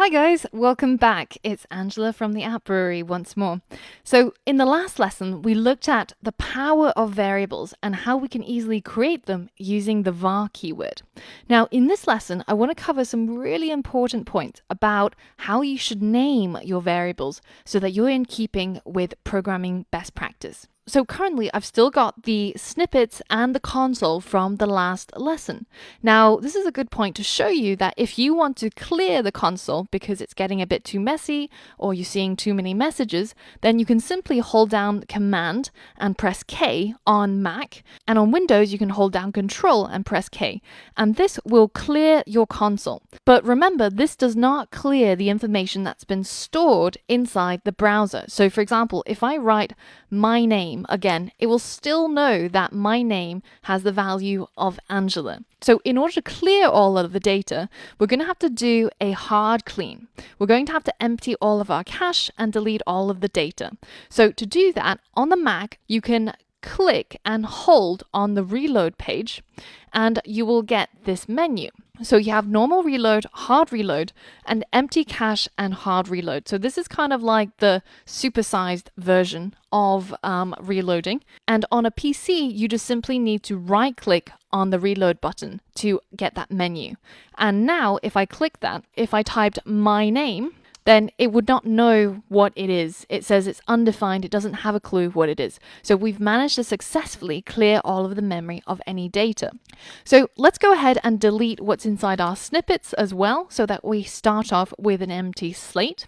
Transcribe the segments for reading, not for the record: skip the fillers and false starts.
Hi guys, welcome back. It's Angela from the App Brewery once more. So in the last lesson, we looked at the power of variables and how we can easily create them using the var keyword. Now in this lesson, I want to cover some really important points about how you should name your variables so that you're in keeping with programming best practice. So currently I've still got the snippets and the console from the last lesson. Now this is a good point to show you that if you want to clear the console because it's getting a bit too messy or you're seeing too many messages, then you can simply hold down Command and press K on Mac, and on Windows you can hold down Control and press K, and this will clear your console. But remember, this does not clear the information that's been stored inside the browser. So for example, if I write my name again, it will still know that my name has the value of Angela. So in order to clear all of the data, we're going to have to do a hard clean. We're going to have to empty all of our cache and delete all of the data. So to do that, on the Mac, you can click and hold on the reload page and you will get this menu. So you have normal reload, hard reload, and empty cache and hard reload. So this is kind of like the supersized version of reloading. And on a PC, you just simply need to right click on the reload button to get that menu. And now if I click that, if I typed my name, then it would not know what it is. It says it's undefined, it doesn't have a clue what it is. So we've managed to successfully clear all of the memory of any data. So let's go ahead and delete what's inside our snippets as well, so that we start off with an empty slate.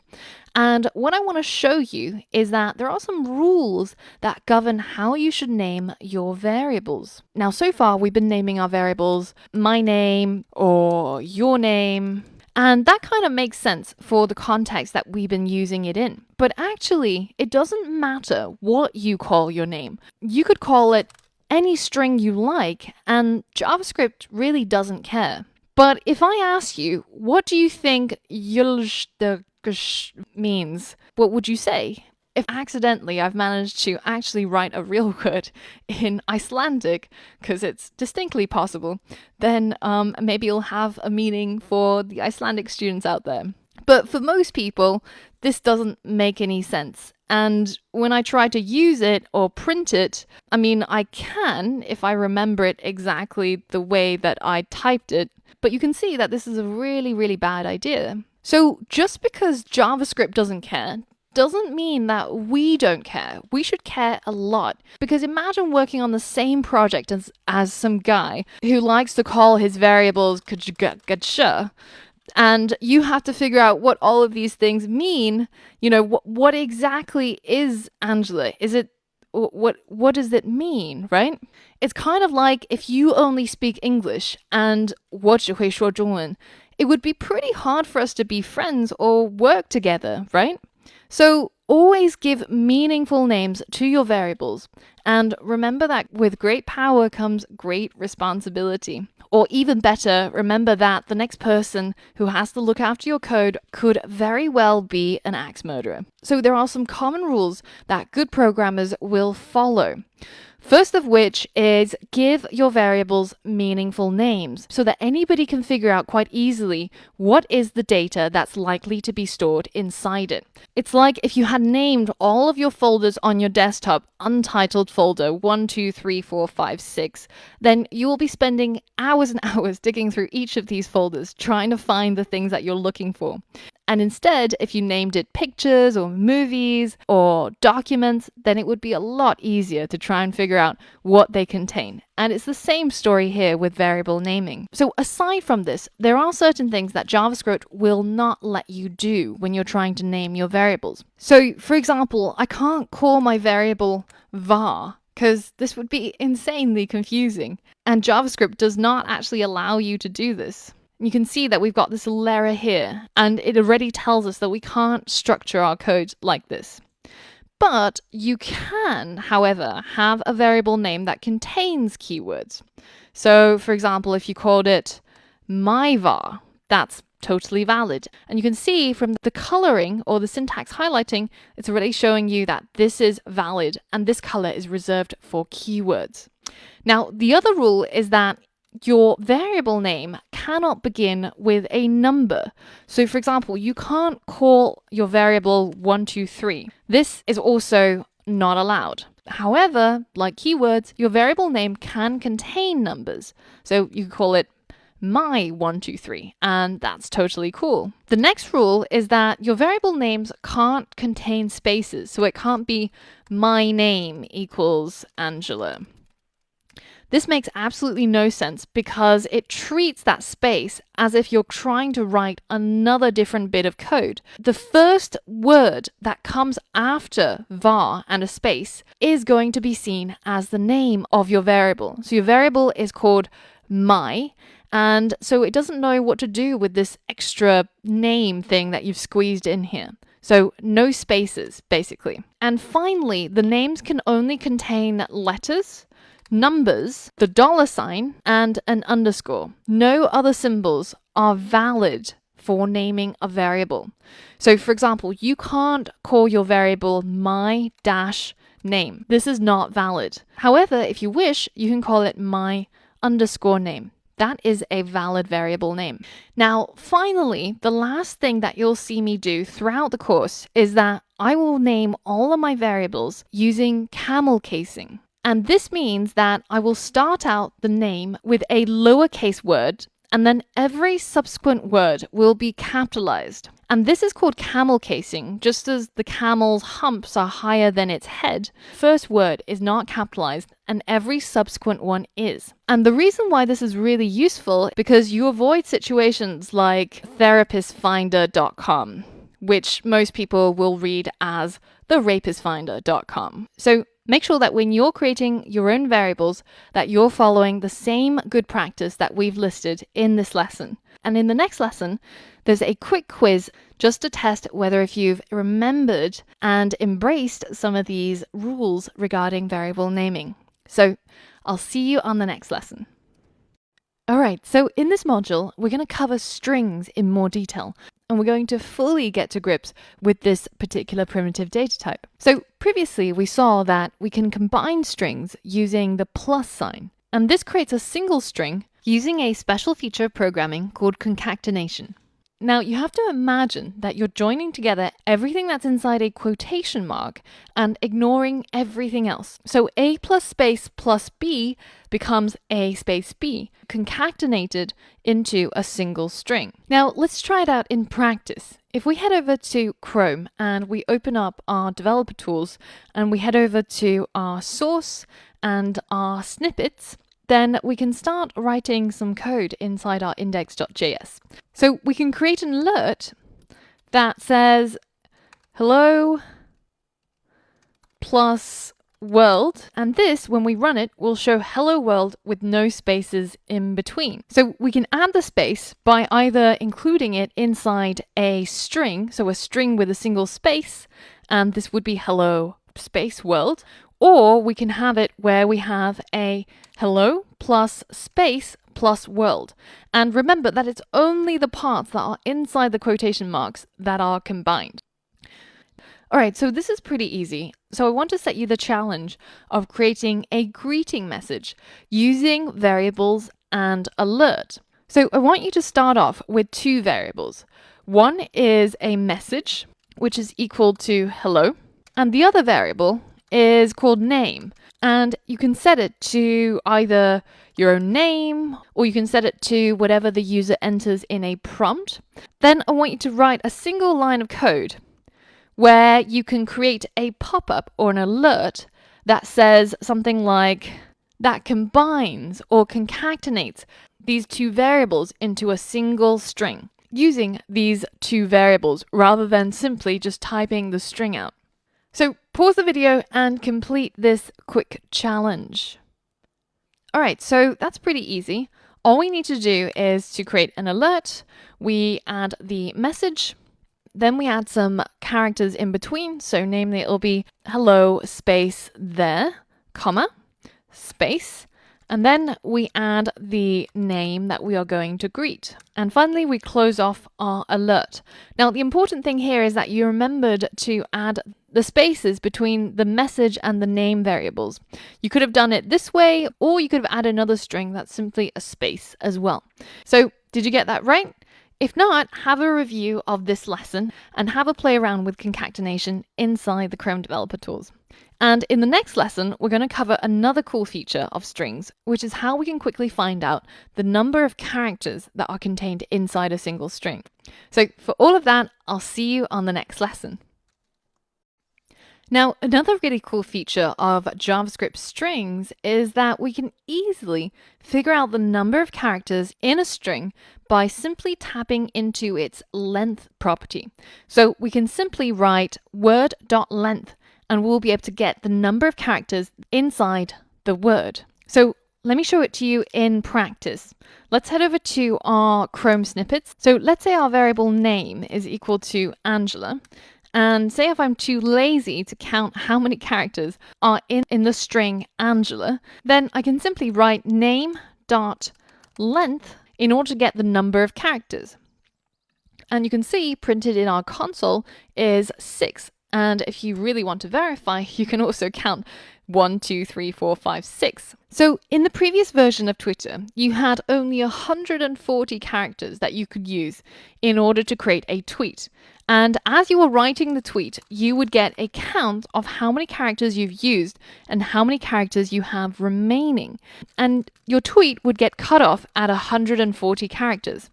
And what I want to show you is that there are some rules that govern how you should name your variables. Now, so far we've been naming our variables my name or your name, and that kind of makes sense for the context that we've been using it in. But actually, it doesn't matter what you call your name. You could call it any string you like, and JavaScript really doesn't care. But if I ask you, what do you think yljg means? What would you say? If accidentally I've managed to actually write a real word in Icelandic, because it's distinctly possible, then maybe it'll have a meaning for the Icelandic students out there. But for most people, this doesn't make any sense. And when I try to use it or print it, I mean, I can if I remember it exactly the way that I typed it, but you can see that this is a really, really bad idea. So just because JavaScript doesn't care doesn't mean that we don't care. We should care a lot, because imagine working on the same project as some guy who likes to call his variables gacha, and you have to figure out what all of these things mean. You know, what exactly is Angela? Is it what does it mean, right? It's kind of like if you only speak English and 我只会说中文, it would be pretty hard for us to be friends or work together, right? So always give meaningful names to your variables, and remember that with great power comes great responsibility. Or even better, remember that the next person who has to look after your code could very well be an axe murderer. So there are some common rules that good programmers will follow. First of which is give your variables meaningful names so that anybody can figure out quite easily what is the data that's likely to be stored inside it. It's like if you had named all of your folders on your desktop untitled folder 1, 2, 3, 4, 5, 6, then you will be spending hours and hours digging through each of these folders trying to find the things that you're looking for. And instead, if you named it pictures or movies or documents, then it would be a lot easier to try and figure out what they contain. And it's the same story here with variable naming. So aside from this, there are certain things that JavaScript will not let you do when you're trying to name your variables. So for example, I can't call my variable var, because this would be insanely confusing. And JavaScript does not actually allow you to do this. You can see that we've got this little error here, and it already tells us that we can't structure our code like this. But you can, however, have a variable name that contains keywords. So, for example, if you called it myvar, that's totally valid. And you can see from the coloring or the syntax highlighting, it's already showing you that this is valid and this color is reserved for keywords. Now, the other rule is that your variable name cannot begin with a number. So for example, you can't call your variable 123. This is also not allowed. However, like keywords, your variable name can contain numbers. So you call it my 123, and that's totally cool. The next rule is that your variable names can't contain spaces. So it can't be my name equals Angela. This makes absolutely no sense because it treats that space as if you're trying to write another different bit of code. The first word that comes after var and a space is going to be seen as the name of your variable. So your variable is called my, and so it doesn't know what to do with this extra name thing that you've squeezed in here. So no spaces, basically. And finally, the names can only contain letters, numbers, the $sign, and an underscore. No other symbols are valid for naming a variable. So for example, you can't call your variable my dash name. This is not valid. However, if you wish, you can call it my underscore name. That is a valid variable name. Now, finally, the last thing that you'll see me do throughout the course is that I will name all of my variables using camel casing. And this means that I will start out the name with a lowercase word, and then every subsequent word will be capitalized. And this is called camel casing. Just as the camel's humps are higher than its head, first word is not capitalized and every subsequent one is. And the reason why this is really useful is because you avoid situations like therapistfinder.com, which most people will read as therapistfinder.com. So make sure that when you're creating your own variables, that you're following the same good practice that we've listed in this lesson. And in the next lesson, there's a quick quiz just to test whether if you've remembered and embraced some of these rules regarding variable naming. So I'll see you on the next lesson. All right, so in this module, we're going to cover strings in more detail, and we're going to fully get to grips with this particular primitive data type. So previously, we saw that we can combine strings using the plus sign, and this creates a single string using a special feature of programming called concatenation. Now, you have to imagine that you're joining together everything that's inside a quotation mark and ignoring everything else. So A plus space plus B becomes A space B, concatenated into a single string. Now, let's try it out in practice. If we head over to Chrome and we open up our developer tools and we head over to our source and our snippets, then we can start writing some code inside our index.js. So we can create an alert that says hello plus world, and this, when we run it, will show hello world with no spaces in between. So we can add the space by either including it inside a string, so a string with a single space, and this would be hello space world, or we can have it where we have a hello plus space plus world. And remember that it's only the parts that are inside the quotation marks that are combined. All right, so this is pretty easy. So I want to set you the challenge of creating a greeting message using variables and alert. So I want you to start off with two variables. One is a message, which is equal to hello, and the other variable is called name, and you can set it to either your own name or you can set it to whatever the user enters in a prompt. Then I want you to write a single line of code where you can create a pop-up or an alert that says something like that combines or concatenates these two variables into a single string using these two variables rather than simply just typing the string out. So pause the video and complete this quick challenge. All right, so that's pretty easy. All we need to do is to create an alert. We add the message, then we add some characters in between. So namely, it'll be hello space there, comma, space. And then we add the name that we are going to greet. And finally, we close off our alert. Now, the important thing here is that you remembered to add the spaces between the message and the name variables. You could have done it this way, or you could have added another string that's simply a space as well. So did you get that right? If not, have a review of this lesson and have a play around with concatenation inside the Chrome Developer Tools. And in the next lesson, we're going to cover another cool feature of strings, which is how we can quickly find out the number of characters that are contained inside a single string. So for all of that, I'll see you on the next lesson. Now, another really cool feature of JavaScript strings is that we can easily figure out the number of characters in a string by simply tapping into its length property. So we can simply write word.length and we'll be able to get the number of characters inside the word. So let me show it to you in practice. Let's head over to our Chrome snippets. So let's say our variable name is equal to Angela. And say if I'm too lazy to count how many characters are in the string Angela, then I can simply write name.length in order to get the number of characters. And you can see printed in our console is 6. And if you really want to verify, you can also count 1, 2, 3, 4, 5, 6. So in the previous version of Twitter, you had only 140 characters that you could use in order to create a tweet. And as you were writing the tweet, you would get a count of how many characters you've used and how many characters you have remaining. And your tweet would get cut off at 140 characters.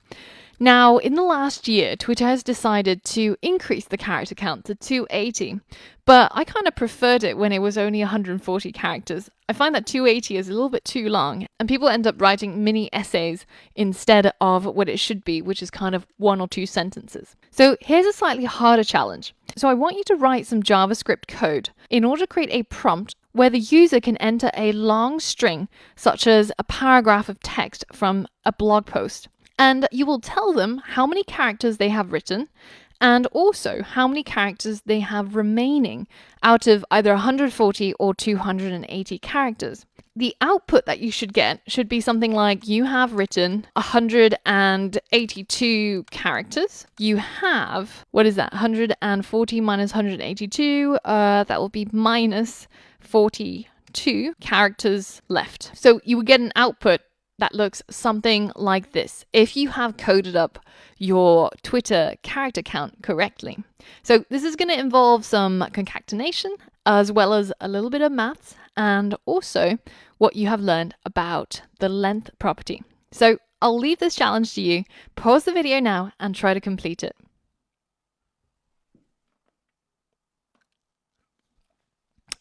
Now, in the last year, Twitter has decided to increase the character count to 280, but I kind of preferred it when it was only 140 characters. I find that 280 is a little bit too long, and people end up writing mini essays instead of what it should be, which is kind of 1 or 2 sentences. So here's a slightly harder challenge. So I want you to write some JavaScript code in order to create a prompt where the user can enter a long string, such as a paragraph of text from a blog post. And you will tell them how many characters they have written and also how many characters they have remaining out of either 140 or 280 characters. The output that you should get should be something like you have written 182 characters. You have, what is that, 140 minus 182, that will be minus 42 characters left. So you would get an output that looks something like this if you have coded up your Twitter character count correctly. So this is going to involve some concatenation as well as a little bit of maths and also what you have learned about the length property. So I'll leave this challenge to you. Pause the video now and try to complete it.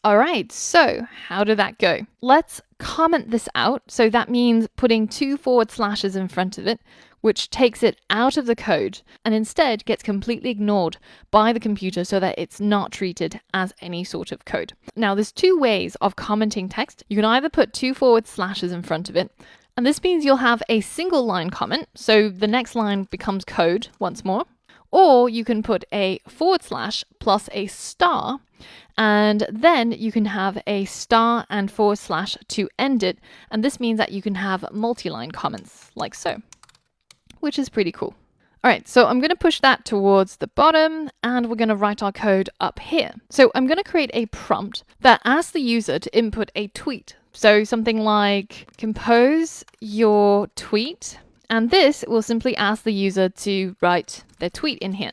All right, so how did that go? Let's comment this out. So that means putting 2 forward slashes in front of it, which takes it out of the code and instead gets completely ignored by the computer so that it's not treated as any sort of code. Now, there's 2 ways of commenting text. You can either put 2 forward slashes in front of it, and this means you'll have a single line comment, so the next line becomes code once more, or you can put a forward slash plus a star, and then you can have a star and forward slash to end it, and this means that you can have multi-line comments like so, which is pretty cool. All right, so I'm going to push that towards the bottom and we're going to write our code up here. So I'm going to create a prompt that asks the user to input a tweet. So something like compose your tweet, and this will simply ask the user to write their tweet in here.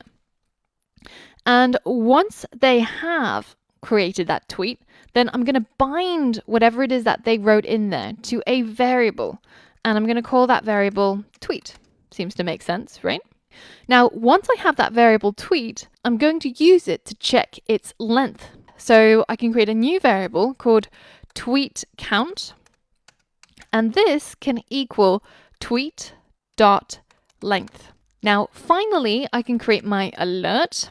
And once they have created that tweet, then I'm going to bind whatever it is that they wrote in there to a variable, and I'm going to call that variable tweet. Seems to make sense, right? Now, once I have that variable tweet, I'm going to use it to check its length. So I can create a new variable called tweet count, and this can equal tweet.length. Now, finally, I can create my alert.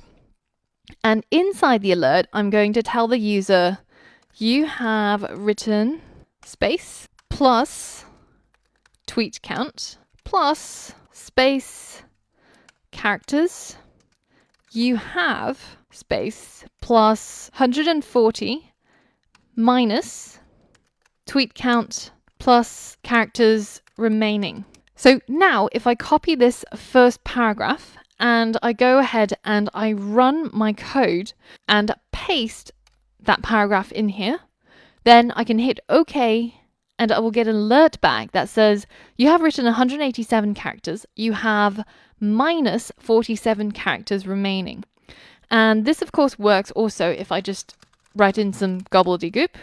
And inside the alert, I'm going to tell the user, you have written space plus tweet count plus space characters. You have space plus 140 minus tweet count plus characters remaining. So now if I copy this first paragraph and I go ahead and I run my code and paste that paragraph in here, then I can hit OK, and I will get an alert back that says you have written 187 characters, you have minus 47 characters remaining. And this of course works also if I just write in some gobbledygook,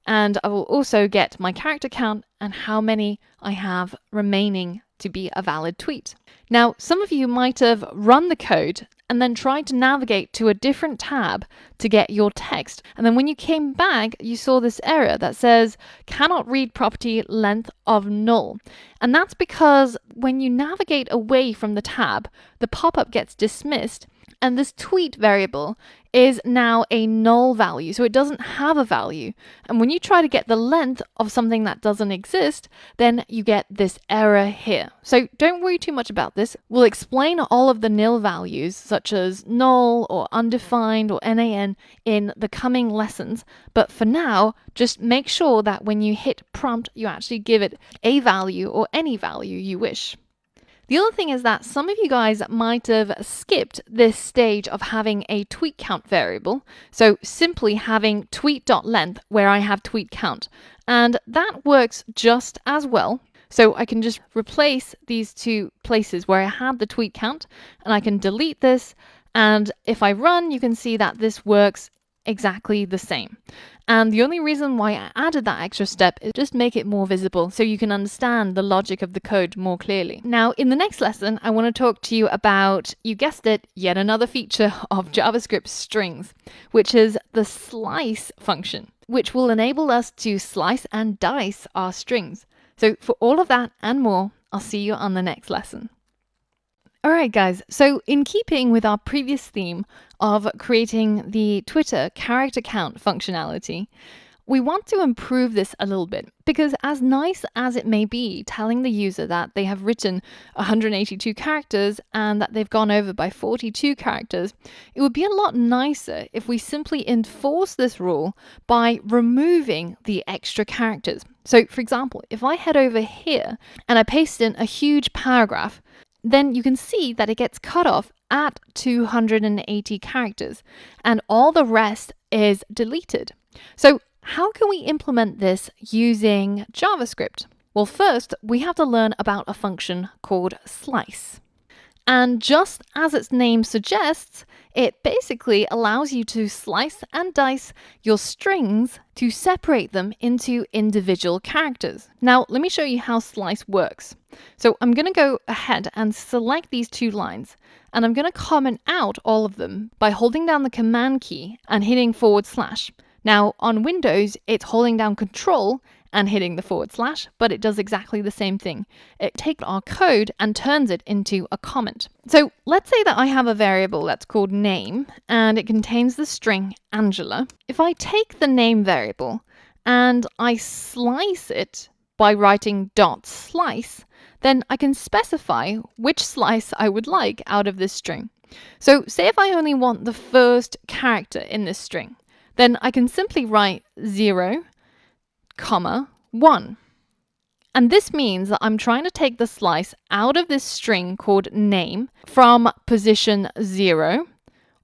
and I will also get my character count and how many I have remaining to be a valid tweet. Now, some of you might have run the code and then tried to navigate to a different tab to get your text. And then when you came back, you saw this error that says cannot read property length of null. And that's because when you navigate away from the tab, the pop-up gets dismissed, and this tweet variable is now a null value, so it doesn't have a value. And when you try to get the length of something that doesn't exist, then you get this error here. So don't worry too much about this. We'll explain all of the nil values, such as null or undefined or NaN, in the coming lessons. But for now, just make sure that when you hit prompt, you actually give it a value or any value you wish. The other thing is that some of you guys might have skipped this stage of having a tweet count variable. So simply having tweet.length where I have tweet count. And that works just as well. So I can just replace these two places where I had the tweet count, and I can delete this. And if I run, you can see that this works exactly the same. And the only reason why I added that extra step is just make it more visible so you can understand the logic of the code more clearly. Now, in the next lesson, I want to talk to you about, you guessed it, yet another feature of JavaScript strings, which is the slice function, which will enable us to slice and dice our strings. So for all of that and more, I'll see you on the next lesson. Alright guys, so in keeping with our previous theme of creating the Twitter character count functionality, we want to improve this a little bit, because as nice as it may be telling the user that they have written 182 characters and that they've gone over by 42 characters, it would be a lot nicer if we simply enforce this rule by removing the extra characters. So for example, if I head over here and I paste in a huge paragraph, then you can see that it gets cut off at 280 characters and all the rest is deleted. So how can we implement this using JavaScript? Well, first we have to learn about a function called slice. And just as its name suggests, it basically allows you to slice and dice your strings to separate them into individual characters. Now, let me show you how slice works. So I'm going to go ahead and select these two lines, and I'm going to comment out all of them by holding down the command key and hitting /. Now, on Windows, it's holding down Control and hitting the /, but it does exactly the same thing. It takes our code and turns it into a comment. So let's say that I have a variable that's called name, and it contains the string Angela. If I take the name variable and I slice it by writing .slice, then I can specify which slice I would like out of this string. So say if I only want the first character in this string, then I can simply write 0, 1. And this means that I'm trying to take the slice out of this string called name from position 0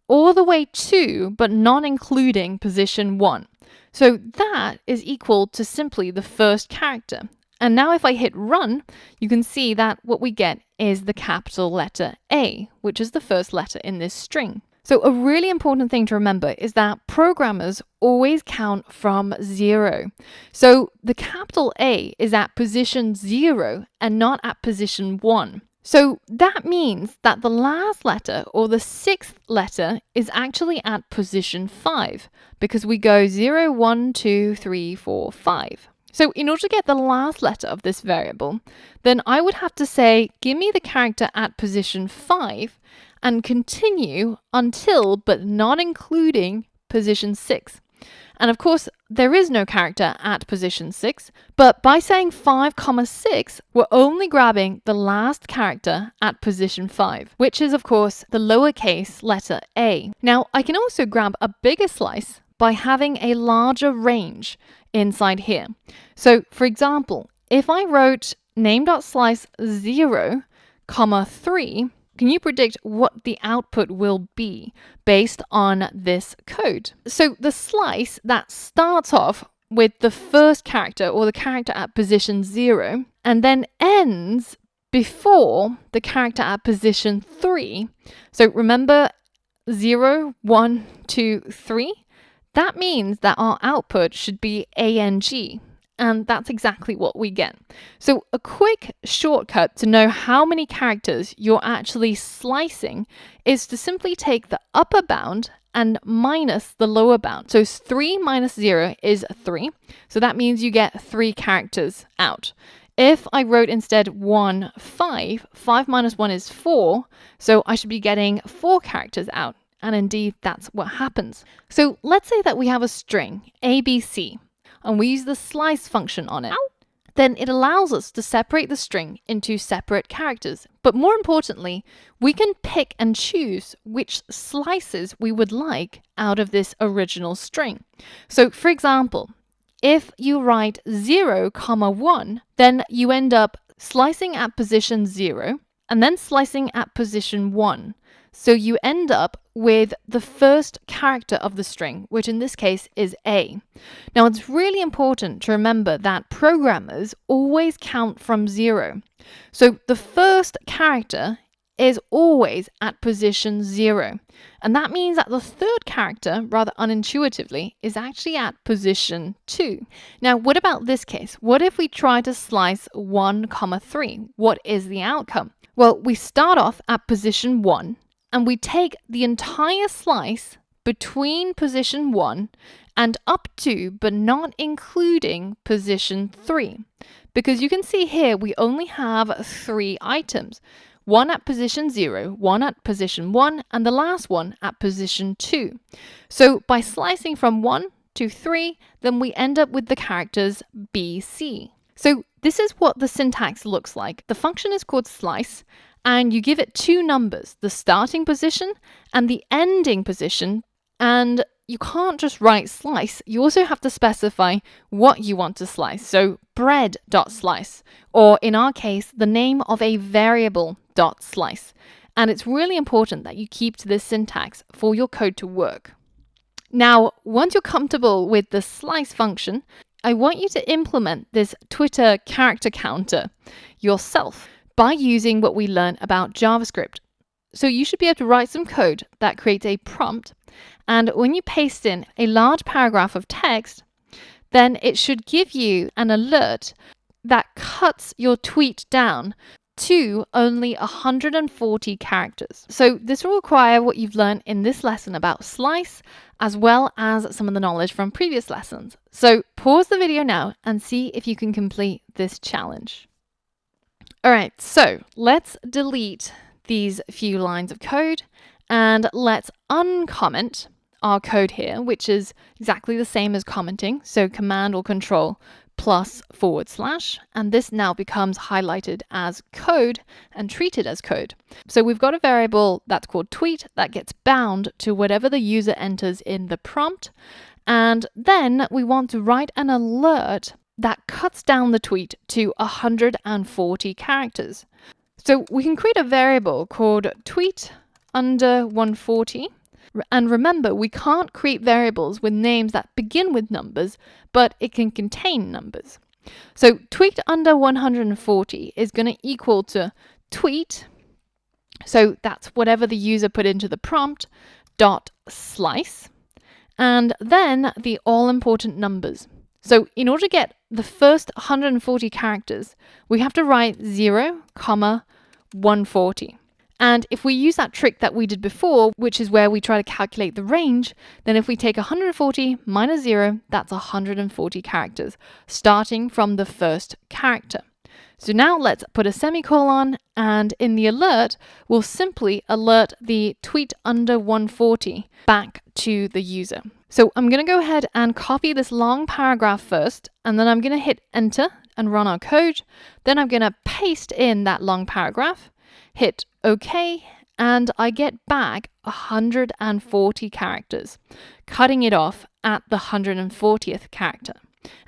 all the way to, but not including, position 1. So that is equal to simply the first character. And now if I hit run, you can see that what we get is the capital letter A, which is the first letter in this string. So a really important thing to remember is that programmers always count from 0. So the capital A is at position 0 and not at position 1. So that means that the last letter, or the 6th letter, is actually at position 5, because we go 0, 1, 2, 3, 4, 5. So in order to get the last letter of this variable, then I would have to say, give me the character at position 5 and continue until, but not including, position 6. And of course, there is no character at position 6, but by saying 5, 6, we're only grabbing the last character at position 5, which is of course the lowercase letter A. Now, I can also grab a bigger slice by having a larger range inside here. So for example, if I wrote name.slice 0, 3, Can you predict what the output will be based on this code? So the slice that starts off with the first character or the character at position 0 and then ends before the character at position 3. So remember 0, 1, 2, 3? That means that our output should be ANG. And that's exactly what we get. So a quick shortcut to know how many characters you're actually slicing is to simply take the upper bound and minus the lower bound. So 3 minus 0 is 3. So that means you get 3 characters out. If I wrote instead 1, 5, 5 minus 1 is 4. So I should be getting 4 characters out. And indeed, that's what happens. So let's say that we have a string, ABC, and we use the slice function on it. Then it allows us to separate the string into separate characters. But more importantly, we can pick and choose which slices we would like out of this original string. So for example, if you write 0, 1, then you end up slicing at position 0 and then slicing at position 1. So you end up with the first character of the string, which in this case is A. Now it's really important to remember that programmers always count from 0. So the first character is always at position 0. And that means that the third character, rather unintuitively, is actually at position 2. Now, what about this case? What if we try to slice 1, 3? What is the outcome? Well, we start off at position 1, and we take the entire slice between position 1 and up to, but not including, position 3. Because you can see here we only have 3 items. One at position 0, one at position 1, and the last one at position 2. So by slicing from 1 to 3, then we end up with the characters BC. So this is what the syntax looks like. The function is called slice, and you give it 2 numbers, the starting position and the ending position. And you can't just write slice, you also have to specify what you want to slice. So bread.slice, or in our case, the name of a variable.slice. And it's really important that you keep to this syntax for your code to work. Now, once you're comfortable with the slice function, I want you to implement this Twitter character counter yourself by using what we learned about JavaScript. So you should be able to write some code that creates a prompt, and when you paste in a large paragraph of text, then it should give you an alert that cuts your tweet down to only 140 characters. So this will require what you've learned in this lesson about slice, as well as some of the knowledge from previous lessons. So pause the video now and see if you can complete this challenge. All right, so let's delete these few lines of code and let's uncomment our code here, which is exactly the same as commenting. So command or control plus /, and this now becomes highlighted as code and treated as code. So we've got a variable that's called tweet that gets bound to whatever the user enters in the prompt. And then we want to write an alert that cuts down the tweet to 140 characters. So we can create a variable called tweet under 140. And remember, we can't create variables with names that begin with numbers, but it can contain numbers. So tweet under 140 is going to equal to tweet, so that's whatever the user put into the prompt, dot slice, and then the all-important numbers. So in order to get the first 140 characters, we have to write 0, 140. And if we use that trick that we did before, which is where we try to calculate the range, then if we take 140 minus 0, that's 140 characters, starting from the first character. So now let's put a semicolon, and in the alert, we'll simply alert the tweet under 140 back to the user. So I'm going to go ahead and copy this long paragraph first, and then I'm going to hit enter and run our code. Then I'm going to paste in that long paragraph, hit OK, and I get back 140 characters, cutting it off at the 140th character.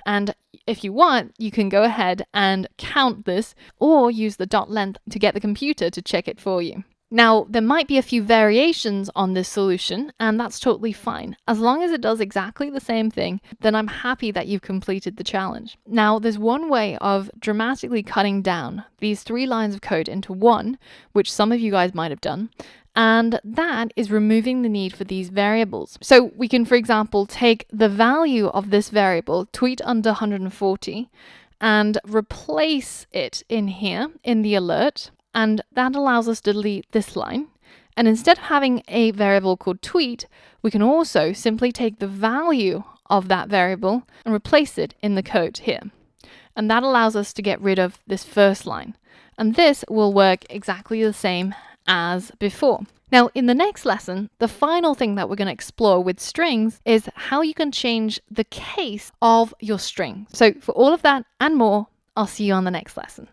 And if you want, you can go ahead and count this or use the dot length to get the computer to check it for you. Now, there might be a few variations on this solution, and that's totally fine. As long as it does exactly the same thing, then I'm happy that you've completed the challenge. Now, there's one way of dramatically cutting down these 3 lines of code into one, which some of you guys might have done, and that is removing the need for these variables. So we can, for example, take the value of this variable, tweet under 140, and replace it in here in the alert. And that allows us to delete this line. And instead of having a variable called tweet, we can also simply take the value of that variable and replace it in the code here. And that allows us to get rid of this first line. And this will work exactly the same as before. Now, in the next lesson, the final thing that we're going to explore with strings is how you can change the case of your string. So for all of that and more, I'll see you on the next lesson.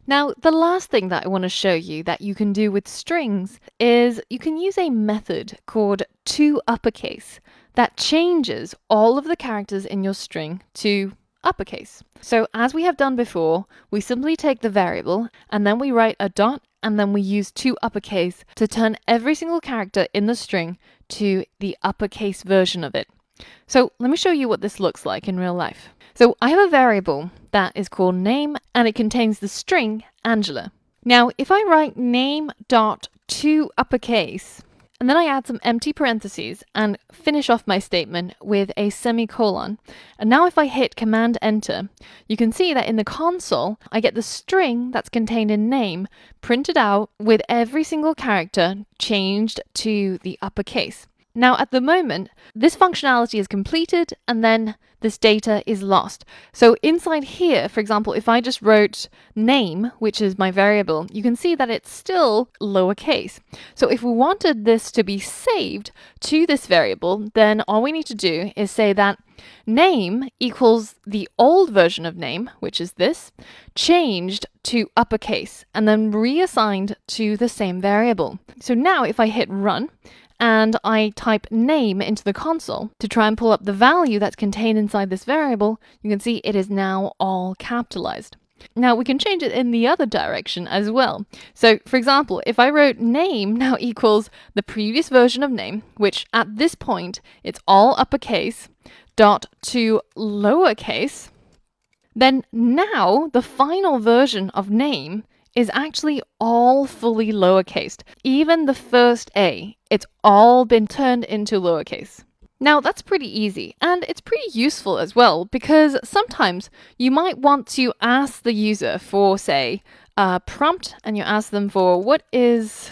Now, the last thing that I want to show you that you can do with strings is you can use a method called toUpperCase that changes all of the characters in your string to uppercase. So as we have done before, we simply take the variable and then we write a dot and then we use toUpperCase to turn every single character in the string to the uppercase version of it. So let me show you what this looks like in real life. So I have a variable that is called name and it contains the string Angela. Now if I write name.toUpperCase and then I add some empty parentheses and finish off my statement with a semicolon, and now if I hit Command Enter, you can see that in the console I get the string that's contained in name printed out with every single character changed to the uppercase. Now at the moment, this functionality is completed and then this data is lost. So inside here, for example, if I just wrote name, which is my variable, you can see that it's still lowercase. So if we wanted this to be saved to this variable, then all we need to do is say that name equals the old version of name, which is this, changed to uppercase and then reassigned to the same variable. So now if I hit run, and I type name into the console to try and pull up the value that's contained inside this variable, you can see it is now all capitalized. Now we can change it in the other direction as well. So for example, if I wrote name now equals the previous version of name, which at this point it's all uppercase, dot to lowercase, then now the final version of name is actually all fully lowercased. Even the first A, it's all been turned into lowercase. Now that's pretty easy and it's pretty useful as well because sometimes you might want to ask the user for, say, a prompt and you ask them for what is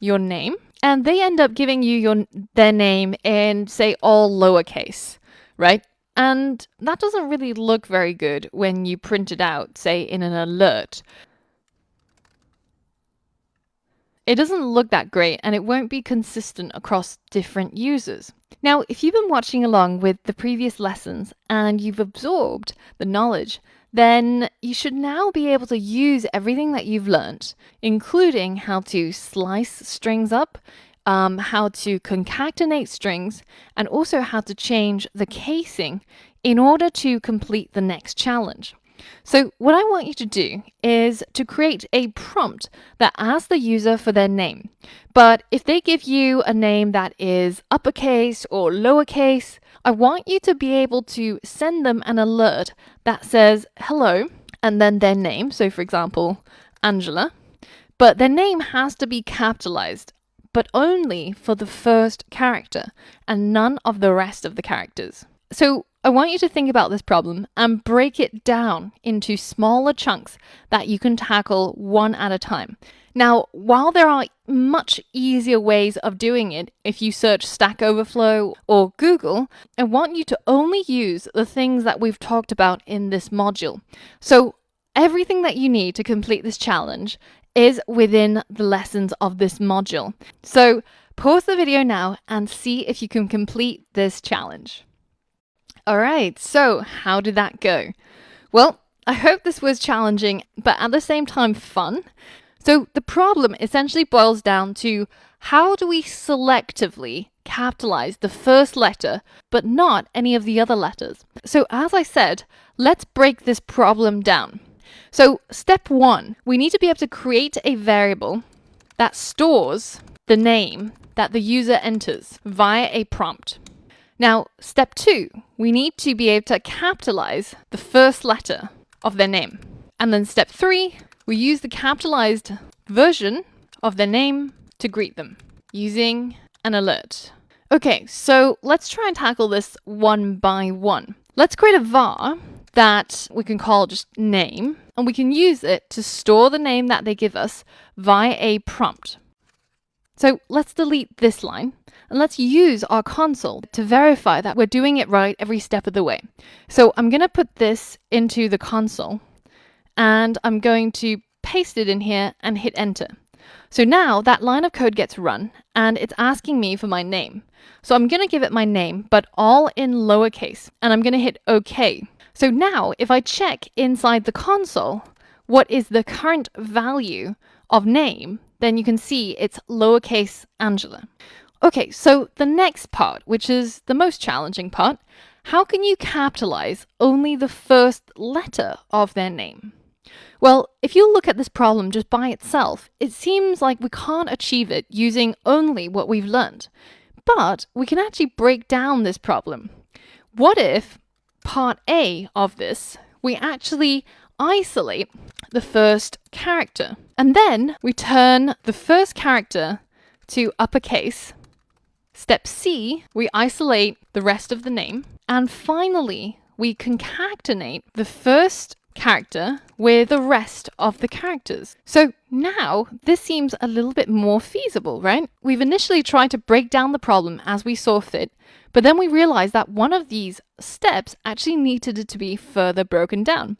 your name, and they end up giving you their name in, say, all lowercase, right? And that doesn't really look very good when you print it out, say, in an alert. It doesn't look that great and it won't be consistent across different users. Now, if you've been watching along with the previous lessons and you've absorbed the knowledge, then you should now be able to use everything that you've learned, including how to slice strings up, how to concatenate strings, and also how to change the casing in order to complete the next challenge. So what I want you to do is to create a prompt that asks the user for their name. But if they give you a name that is uppercase or lowercase, I want you to be able to send them an alert that says hello and then their name. So for example, Angela. But their name has to be capitalized, but only for the first character and none of the rest of the characters. So I want you to think about this problem and break it down into smaller chunks that you can tackle one at a time. Now, while there are much easier ways of doing it, if you search Stack Overflow or Google, I want you to only use the things that we've talked about in this module. So everything that you need to complete this challenge is within the lessons of this module. So pause the video now and see if you can complete this challenge. All right, so how did that go? Well, I hope this was challenging, but at the same time fun. So the problem essentially boils down to how do we selectively capitalize the first letter, but not any of the other letters? So as I said, let's break this problem down. So step one, we need to be able to create a variable that stores the name that the user enters via a prompt. Now, step 2, we need to be able to capitalize the first letter of their name. And then step 3, we use the capitalized version of their name to greet them using an alert. Okay, so let's try and tackle this one by one. Let's create a var that we can call just name, and we can use it to store the name that they give us via a prompt. So let's delete this line, and let's use our console to verify that we're doing it right every step of the way. So I'm going to put this into the console, and I'm going to paste it in here and hit enter. So now that line of code gets run, and it's asking me for my name. So I'm going to give it my name, but all in lowercase, and I'm going to hit OK. So now if I check inside the console, what is the current value of name, then you can see it's lowercase Angela. Okay, so the next part, which is the most challenging part, how can you capitalize only the first letter of their name? Well, if you look at this problem just by itself, it seems like we can't achieve it using only what we've learned. But we can actually break down this problem. What if part A of this, we actually isolate the first character, and then we turn the first character to uppercase. Step C, we isolate the rest of the name. And finally, we concatenate the first character with the rest of the characters. So now this seems a little bit more feasible, right? We've initially tried to break down the problem as we saw fit, but then we realized that one of these steps actually needed to be further broken down.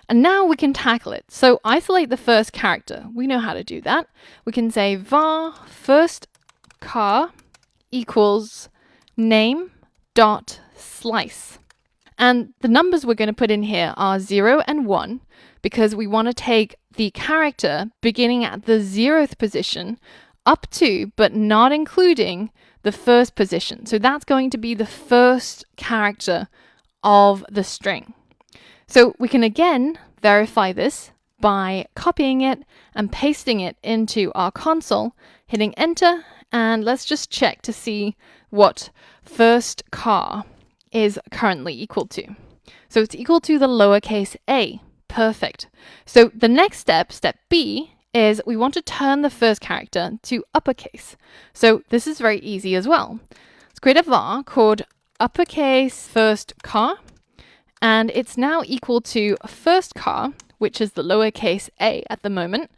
And now we can tackle it. So isolate the first character. We know how to do that. We can say var first char equals name dot slice. And the numbers we're going to put in here are 0 and 1 because we want to take the character beginning at the 0th position up to, but not including, the first position. So that's going to be the first character of the string. So we can again verify this by copying it and pasting it into our console, hitting enter, and let's just check to see what first char is currently equal to. So it's equal to the lowercase a. Perfect. So the next step, step B, is we want to turn the first character to uppercase. So this is very easy as well. Let's create a var called uppercase first char, and it's now equal to first char, which is the lowercase a at the moment,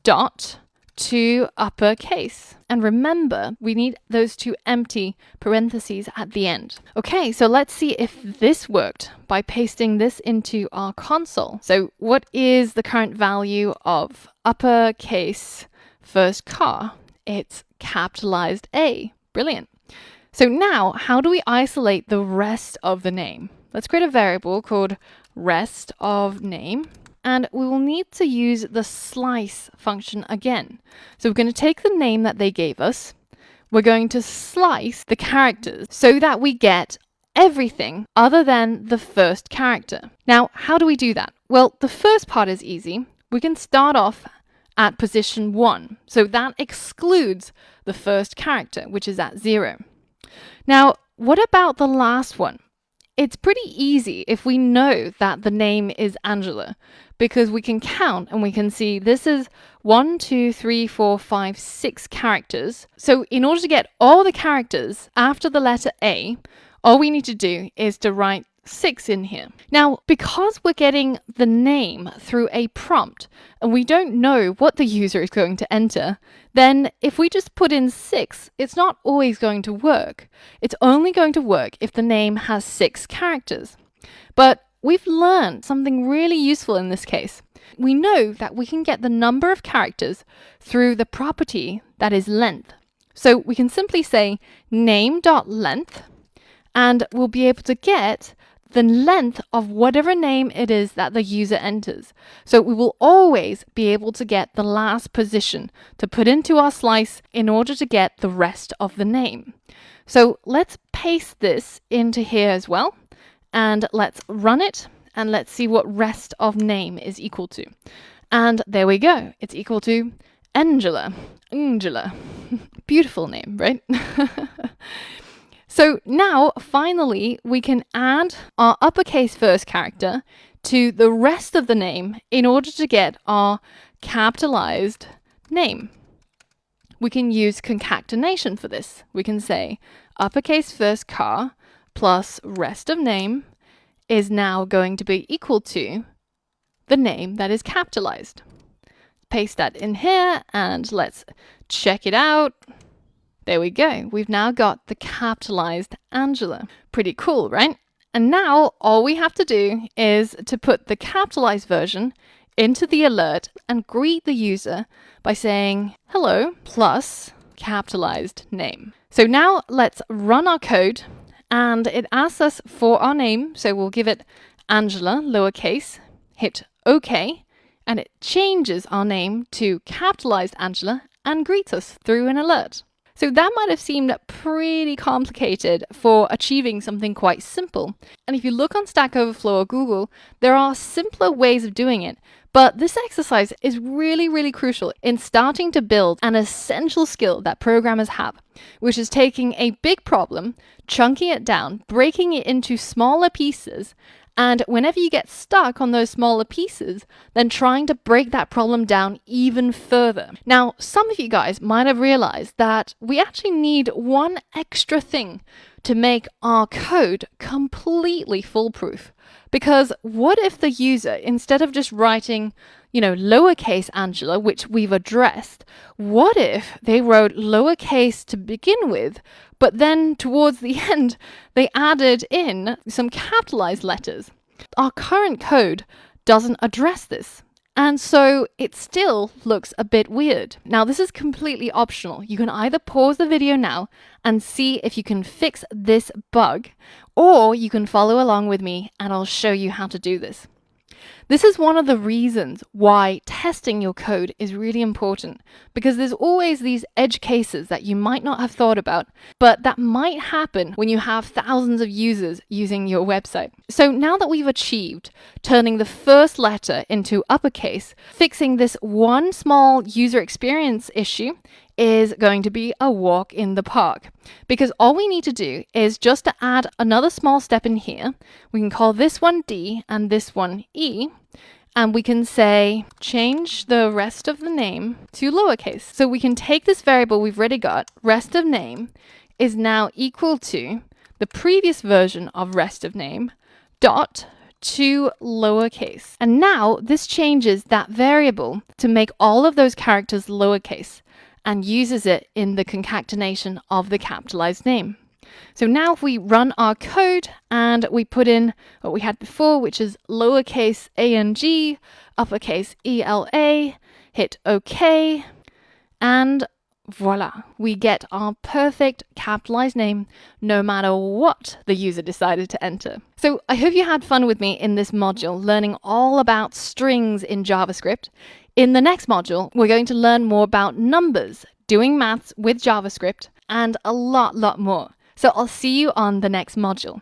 dot to uppercase. And remember, we need those two empty parentheses at the end. Okay, so let's see if this worked by pasting this into our console. So what is the current value of uppercase first char? It's capitalized A. Brilliant. So now, how do we isolate the rest of the name? Let's create a variable called rest of name. And we will need to use the slice function again. So we're going to take the name that they gave us. We're going to slice the characters so that we get everything other than the first character. Now, how do we do that? Well, the first part is easy. We can start off at position 1. So that excludes the first character, which is at 0. Now, what about the last one? It's pretty easy if we know that the name is Angela, because we can count and we can see this is 1, 2, 3, 4, 5, 6 characters. So in order to get all the characters after the letter A, all we need to do is to write 6 in here. Now, because we're getting the name through a prompt and we don't know what the user is going to enter, then if we just put in 6, it's not always going to work. It's only going to work if the name has 6 characters. But we've learned something really useful in this case. We know that we can get the number of characters through the property that is length. So we can simply say name.length, and we'll be able to get the length of whatever name it is that the user enters. So we will always be able to get the last position to put into our slice in order to get the rest of the name. So let's paste this into here as well, and let's run it, and let's see what rest of name is equal to. And there we go. It's equal to Angela. Angela. Beautiful name, right? So now, finally, we can add our uppercase first character to the rest of the name in order to get our capitalized name. We can use concatenation for this. We can say uppercase first car plus rest of name is now going to be equal to the name that is capitalized. Paste that in here and let's check it out. There we go. We've now got the capitalized Angela. Pretty cool, right? And now all we have to do is to put the capitalized version into the alert and greet the user by saying hello plus capitalized name. So now let's run our code and it asks us for our name. So we'll give it Angela, lowercase, hit OK, and it changes our name to capitalized Angela and greets us through an alert. So that might have seemed pretty complicated for achieving something quite simple. And if you look on Stack Overflow or Google, there are simpler ways of doing it. But this exercise is really, really crucial in starting to build an essential skill that programmers have, which is taking a big problem, chunking it down, breaking it into smaller pieces, and whenever you get stuck on those smaller pieces, then trying to break that problem down even further. Now, some of you guys might have realized that we actually need one extra thing to make our code completely foolproof. Because what if the user, instead of just writing, lowercase Angela, which we've addressed, what if they wrote lowercase to begin with, but then towards the end, they added in some capitalized letters? Our current code doesn't address this. And so it still looks a bit weird. Now, this is completely optional. You can either pause the video now and see if you can fix this bug, or you can follow along with me and I'll show you how to do this. This is one of the reasons why testing your code is really important, because there's always these edge cases that you might not have thought about, but that might happen when you have thousands of users using your website. So now that we've achieved turning the first letter into uppercase, fixing this one small user experience issue is going to be a walk in the park, because all we need to do is just to add another small step in here. We can call this one D and this one E, and we can say change the rest of the name to lowercase. So we can take this variable we've already got, rest of name, is now equal to the previous version of rest of name dot to lowercase. And now this changes that variable to make all of those characters lowercase, and uses it in the concatenation of the capitalized name. So now if we run our code and we put in what we had before, which is lowercase ang, uppercase ELA, hit OK, and voila, we get our perfect capitalized name no matter what the user decided to enter. So I hope you had fun with me in this module, learning all about strings in JavaScript. In the next module, we're going to learn more about numbers, doing maths with JavaScript, and a lot more. So I'll see you on the next module.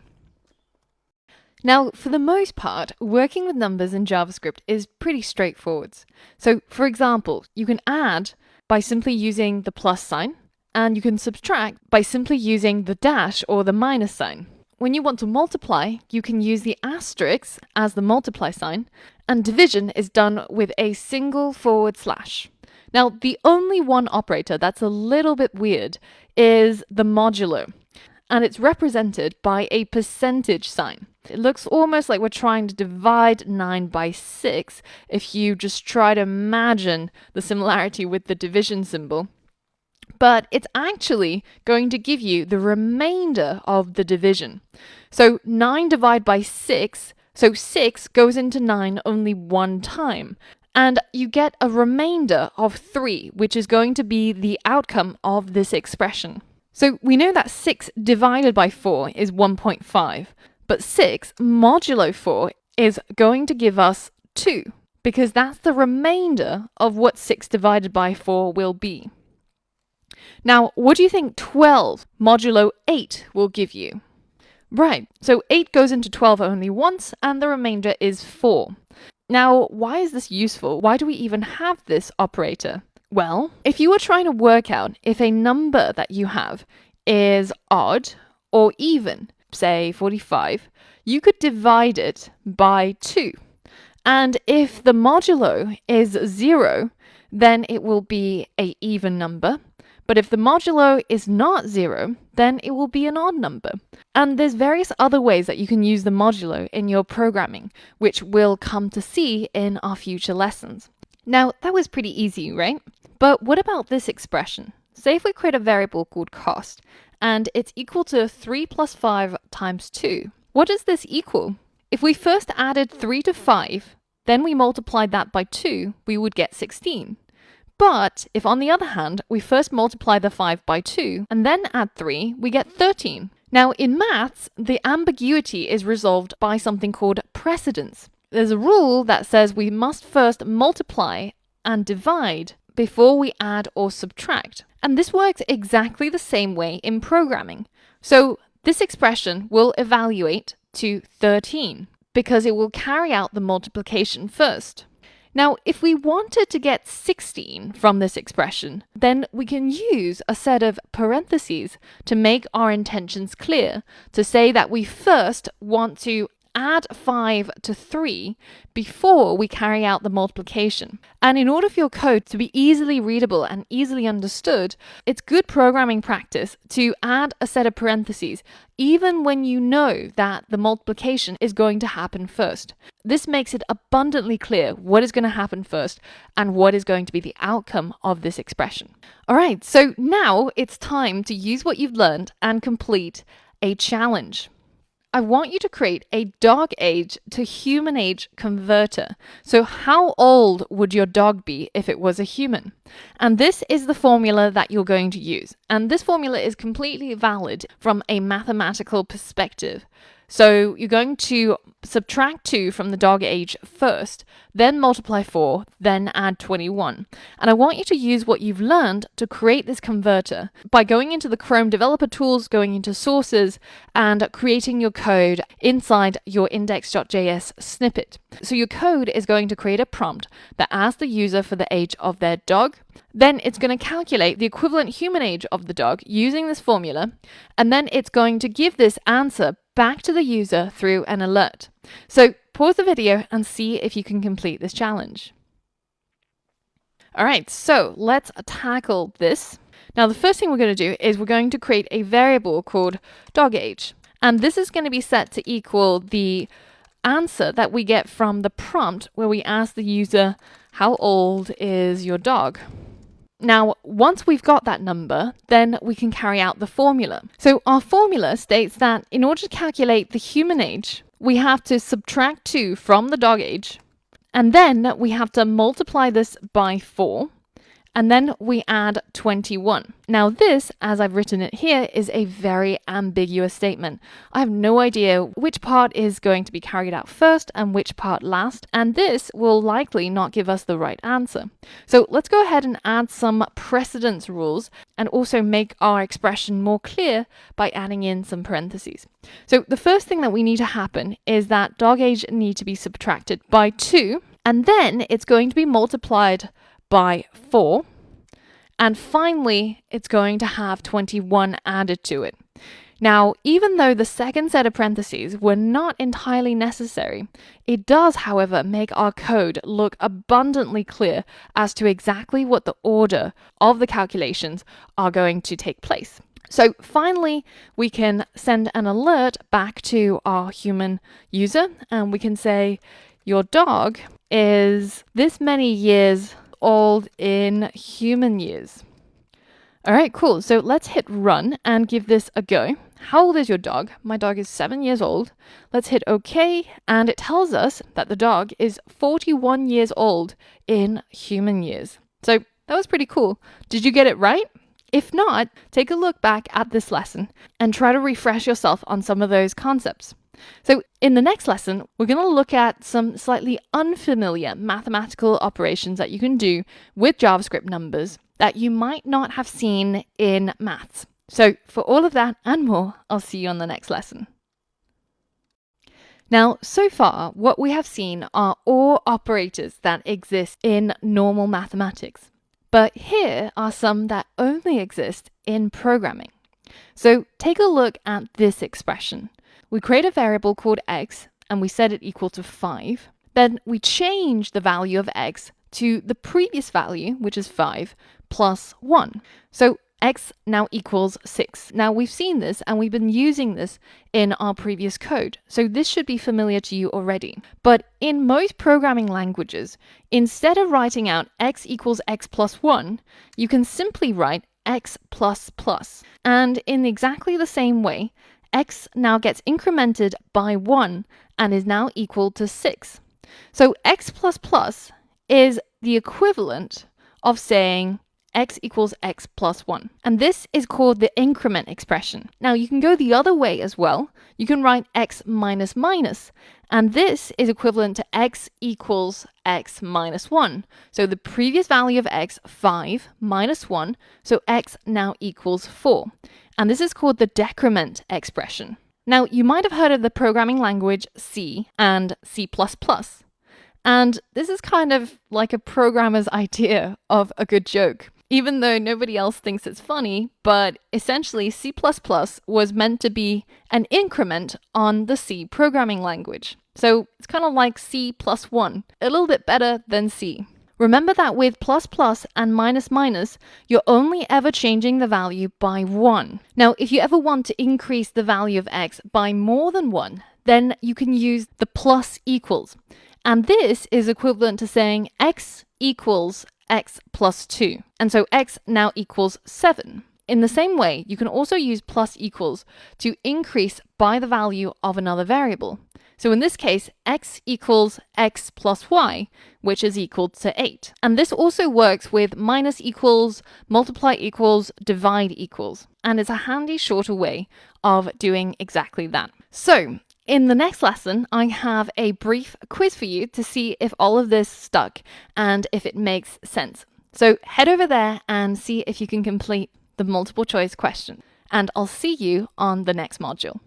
Now, for the most part, working with numbers in JavaScript is pretty straightforward. So, for example, you can add by simply using the plus sign, and you can subtract by simply using the dash or the minus sign. When you want to multiply, you can use the asterisk as the multiply sign, and division is done with a single /. Now, the only one operator that's a little bit weird is the modulo, and it's represented by a percentage sign. It looks almost like we're trying to divide 9 by 6 if you just try to imagine the similarity with the division symbol. But it's actually going to give you the remainder of the division. So 9 divided by 6, so 6 goes into 9 only one time. And you get a remainder of 3, which is going to be the outcome of this expression. So we know that 6 divided by 4 is 1.5, but 6 modulo 4 is going to give us 2, because that's the remainder of what 6 divided by 4 will be. Now, what do you think 12 modulo 8 will give you? Right, so 8 goes into 12 only once, and the remainder is 4. Now, why is this useful? Why do we even have this operator? Well, if you were trying to work out if a number that you have is odd or even, say 45, you could divide it by 2. And if the modulo is 0, then it will be an even number. But if the modulo is not 0, then it will be an odd number. And there's various other ways that you can use the modulo in your programming, which we'll come to see in our future lessons. Now, that was pretty easy, right? But what about this expression? Say if we create a variable called cost, and it's equal to 3 plus 5 times 2. What does this equal? If we first added 3 to 5, then we multiplied that by 2, we would get 16. But if, on the other hand, we first multiply the 5 by 2 and then add 3, we get 13. Now, in maths, the ambiguity is resolved by something called precedence. There's a rule that says we must first multiply and divide before we add or subtract. And this works exactly the same way in programming. So this expression will evaluate to 13 because it will carry out the multiplication first. Now, if we wanted to get 16 from this expression, then we can use a set of parentheses to make our intentions clear, to say that we first want to add 5 to 3 before we carry out the multiplication. And in order for your code to be easily readable and easily understood, it's good programming practice to add a set of parentheses, even when you know that the multiplication is going to happen first. This makes it abundantly clear what is going to happen first and what is going to be the outcome of this expression. All right, so now it's time to use what you've learned and complete a challenge. I want you to create a dog age to human age converter. So how old would your dog be if it was a human? And this is the formula that you're going to use. And this formula is completely valid from a mathematical perspective. So you're going to subtract 2 from the dog age first, then multiply 4, then add 21. And I want you to use what you've learned to create this converter by going into the Chrome developer tools, going into sources, and creating your code inside your index.js snippet. So your code is going to create a prompt that asks the user for the age of their dog. Then it's going to calculate the equivalent human age of the dog using this formula, and then it's going to give this answer back to the user through an alert. So pause the video and see if you can complete this challenge. All right, so let's tackle this. Now, the first thing we're going to do is we're going to create a variable called dog age. And this is going to be set to equal the answer that we get from the prompt where we ask the user, how old is your dog? Now, once we've got that number, then we can carry out the formula. So our formula states that in order to calculate the human age, we have to subtract 2 from the dog age, and then we have to multiply this by 4, and then we add 21. Now this, as I've written it here, is a very ambiguous statement. I have no idea which part is going to be carried out first and which part last, and this will likely not give us the right answer. So let's go ahead and add some precedence rules and also make our expression more clear by adding in some parentheses. So the first thing that we need to happen is that dog age need to be subtracted by 2, and then it's going to be multiplied by 4, and finally it's going to have 21 added to it. Now, even though the second set of parentheses were not entirely necessary, it does, however, make our code look abundantly clear as to exactly what the order of the calculations are going to take place. So finally, we can send an alert back to our human user, and we can say, your dog is this many years old in human years. All right, cool. So let's hit run and give this a go. How old is your dog? My dog is 7 years old. Let's hit OK, and it tells us that the dog is 41 years old in human years. So that was pretty cool. Did you get it right? If not, take a look back at this lesson and try to refresh yourself on some of those concepts. So in the next lesson, we're going to look at some slightly unfamiliar mathematical operations that you can do with JavaScript numbers that you might not have seen in maths. So for all of that and more, I'll see you on the next lesson. Now, so far, what we have seen are all operators that exist in normal mathematics. But here are some that only exist in programming. So take a look at this expression. We create a variable called x and we set it equal to 5. Then we change the value of x to the previous value, which is 5, plus 1. So x now equals 6. Now we've seen this and we've been using this in our previous code, so this should be familiar to you already. But in most programming languages, instead of writing out x equals x plus 1, you can simply write x plus plus. And in exactly the same way, x now gets incremented by 1 and is now equal to 6. So x plus plus is the equivalent of saying x equals x plus 1. And this is called the increment expression. Now you can go the other way as well. You can write x minus minus, and this is equivalent to x equals x minus 1. So the previous value of x, 5, minus 1, so x now equals 4. And this is called the decrement expression. Now you might have heard of the programming language C and C++. And this is kind of like a programmer's idea of a good joke, even though nobody else thinks it's funny. But essentially, C++ was meant to be an increment on the C programming language. So it's kind of like C plus 1, a little bit better than C. Remember that with plus plus and minus minus, you're only ever changing the value by 1. Now, if you ever want to increase the value of x by more than 1, then you can use the plus equals. And this is equivalent to saying x equals x plus 2. And so x now equals 7. In the same way, you can also use plus equals to increase by the value of another variable. So in this case, x equals x plus y, which is equal to 8. And this also works with minus equals, multiply equals, divide equals. And it's a handy shorter way of doing exactly that. So in the next lesson, I have a brief quiz for you to see if all of this stuck and if it makes sense. So head over there and see if you can complete the multiple choice question. And I'll see you on the next module.